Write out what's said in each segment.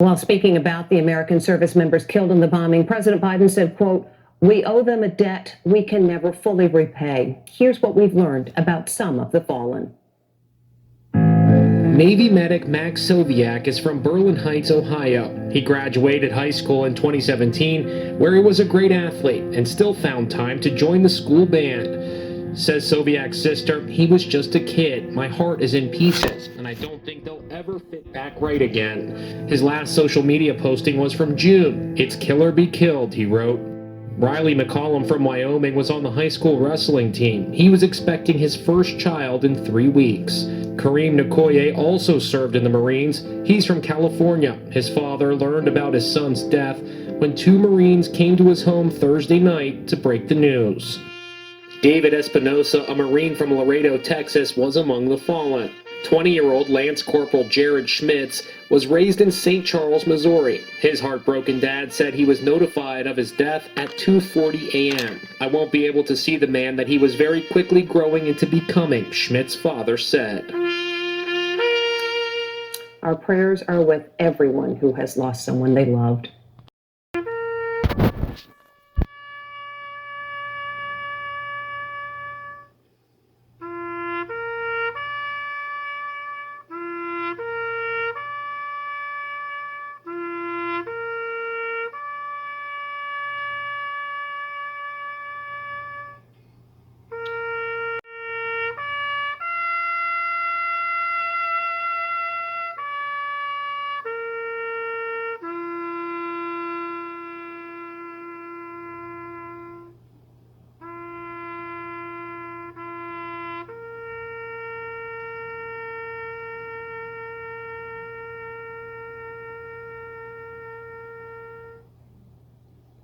While speaking about the American service members killed in the bombing, President Biden said, quote, "We owe them a debt we can never fully repay." Here's what we've learned about some of the fallen. Navy medic Max Soviak is from Berlin Heights, Ohio. He graduated high school in 2017, where he was a great athlete and still found time to join the school band. Says Soviak's sister, "He was just a kid. My heart is in pieces, and I don't think they'll ever fit back right again." His last social media posting was from June. "It's kill or be killed," he wrote. Riley McCollum from Wyoming was on the high school wrestling team. He was expecting his first child in 3 weeks. Kareem Nkoye also served in the Marines. He's from California. His father learned about his son's death when 2 Marines came to his home Thursday night to break the news. David Espinosa, a Marine from Laredo, Texas, was among the fallen. 20-year-old Lance Corporal Jared Schmitz was raised in St. Charles, Missouri. His heartbroken dad said he was notified of his death at 2:40 a.m. "I won't be able to see the man that he was very quickly growing into becoming," Schmidt's father said. Our prayers are with everyone who has lost someone they loved.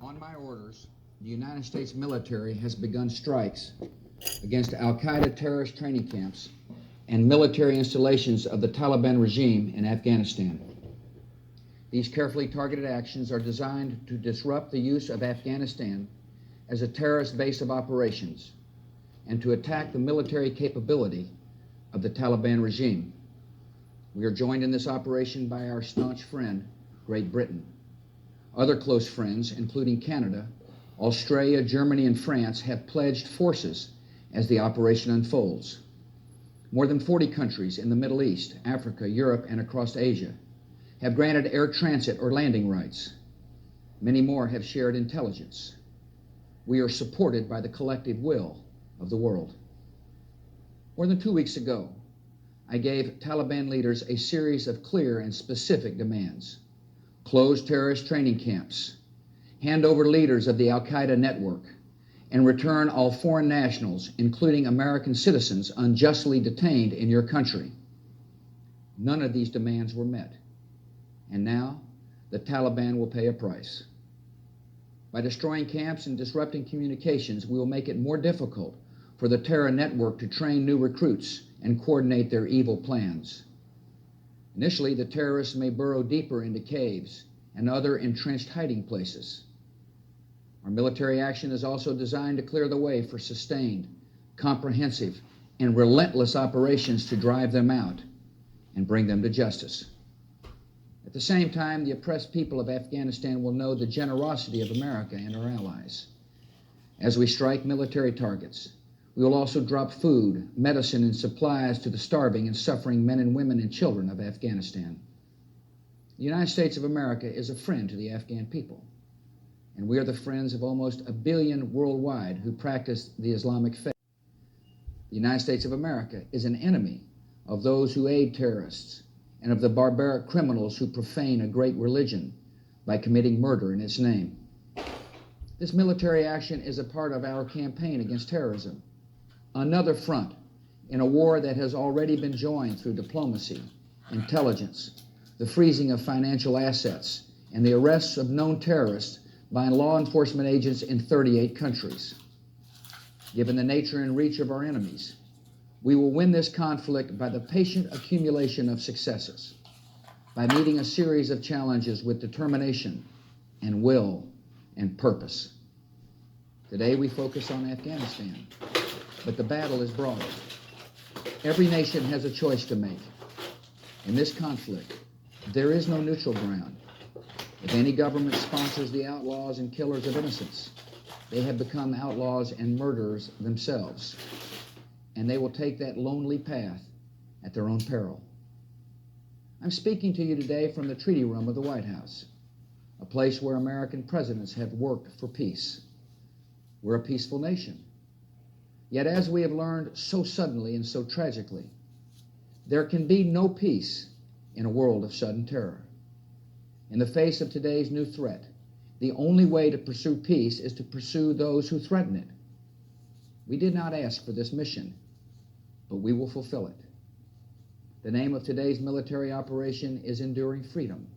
On my orders, the United States military has begun strikes against al-Qaeda terrorist training camps and military installations of the Taliban regime in Afghanistan. These carefully targeted actions are designed to disrupt the use of Afghanistan as a terrorist base of operations and to attack the military capability of the Taliban regime. We are joined in this operation by our staunch friend, Great Britain. Other close friends, including Canada, Australia, Germany, and France, have pledged forces as the operation unfolds. More than 40 countries in the Middle East, Africa, Europe, and across Asia have granted air transit or landing rights. Many more have shared intelligence. We are supported by the collective will of the world. More than 2 weeks ago, I gave Taliban leaders a series of clear and specific demands. Close terrorist training camps, hand over leaders of the al-Qaeda network, and return all foreign nationals, including American citizens unjustly detained in your country. None of these demands were met. And now, the Taliban will pay a price. By destroying camps and disrupting communications, we will make it more difficult for the terror network to train new recruits and coordinate their evil plans. Initially, the terrorists may burrow deeper into caves and other entrenched hiding places. Our military action is also designed to clear the way for sustained, comprehensive, and relentless operations to drive them out and bring them to justice. At the same time, the oppressed people of Afghanistan will know the generosity of America and our allies. As we strike military targets, we will also drop food, medicine, and supplies to the starving and suffering men and women and children of Afghanistan. The United States of America is a friend to the Afghan people, and we are the friends of almost 1 billion worldwide who practice the Islamic faith. The United States of America is an enemy of those who aid terrorists and of the barbaric criminals who profane a great religion by committing murder in its name. This military action is a part of our campaign against terrorism, another front in a war that has already been joined through diplomacy, intelligence, the freezing of financial assets, and the arrests of known terrorists by law enforcement agents in 38 countries. Given the nature and reach of our enemies, we will win this conflict by the patient accumulation of successes, by meeting a series of challenges with determination and will and purpose. Today we focus on Afghanistan, but the battle is broader. Every nation has a choice to make. In this conflict, there is no neutral ground. If any government sponsors the outlaws and killers of innocents, they have become outlaws and murderers themselves, and they will take that lonely path at their own peril. I'm speaking to you today from the treaty room of the White House, a place where American presidents have worked for peace. We're a peaceful nation. Yet as we have learned so suddenly and so tragically, there can be no peace in a world of sudden terror. In the face of today's new threat, the only way to pursue peace is to pursue those who threaten it. We did not ask for this mission, but we will fulfill it. The name of today's military operation is Enduring Freedom.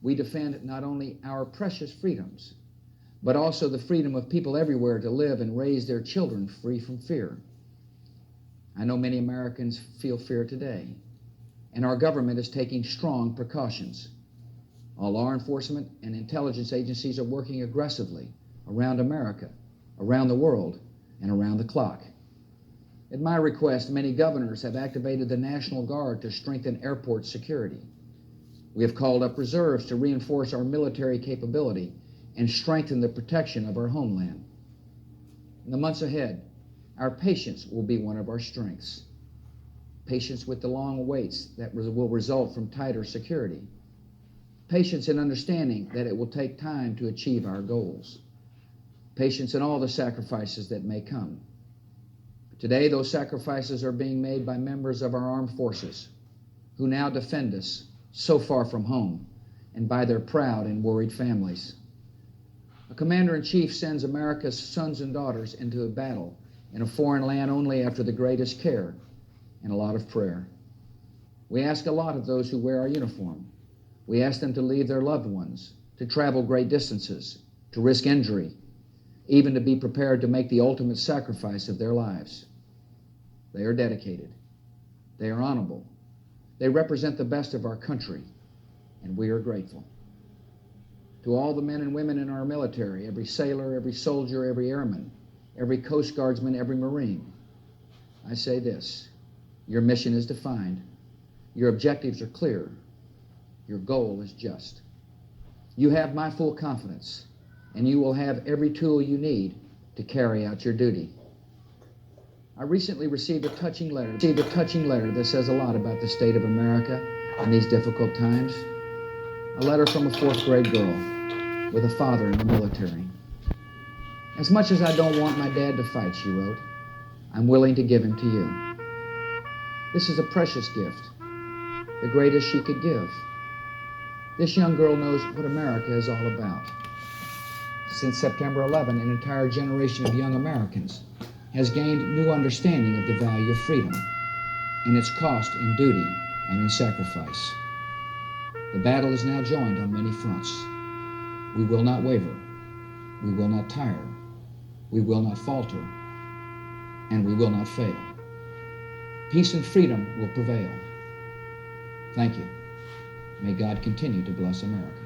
We defend not only our precious freedoms, but also the freedom of people everywhere to live and raise their children free from fear. I know many Americans feel fear today, and our government is taking strong precautions. All law enforcement and intelligence agencies are working aggressively around America, around the world, and around the clock. At my request, many governors have activated the National Guard to strengthen airport security. We have called up reserves to reinforce our military capability and strengthen the protection of our homeland. In the months ahead, our patience will be one of our strengths. Patience with the long waits that will result from tighter security. Patience in understanding that it will take time to achieve our goals. Patience in all the sacrifices that may come. Today, those sacrifices are being made by members of our armed forces who now defend us so far from home, and by their proud and worried families. A commander-in-chief sends America's sons and daughters into a battle in a foreign land only after the greatest care and a lot of prayer. We ask a lot of those who wear our uniform. We ask them to leave their loved ones, to travel great distances, to risk injury, even to be prepared to make the ultimate sacrifice of their lives. They are dedicated. They are honorable. They represent the best of our country, and we are grateful. To all the men and women in our military, every sailor, every soldier, every airman, every Coast Guardsman, every Marine, I say this: your mission is defined, your objectives are clear, your goal is just. You have my full confidence, and you will have every tool you need to carry out your duty. I recently received a touching letter that says a lot about the state of America in these difficult times. A letter from a 4th grade girl with a father in the military. As much as I don't want my dad to fight, she wrote, I'm willing to give him to you. This is a precious gift, the greatest she could give. This young girl knows what America is all about. Since September 11, an entire generation of young Americans has gained new understanding of the value of freedom and its cost in duty and in sacrifice. The battle is now joined on many fronts. We will not waver. We will not tire. We will not falter. And we will not fail. Peace and freedom will prevail. Thank you. May God continue to bless America.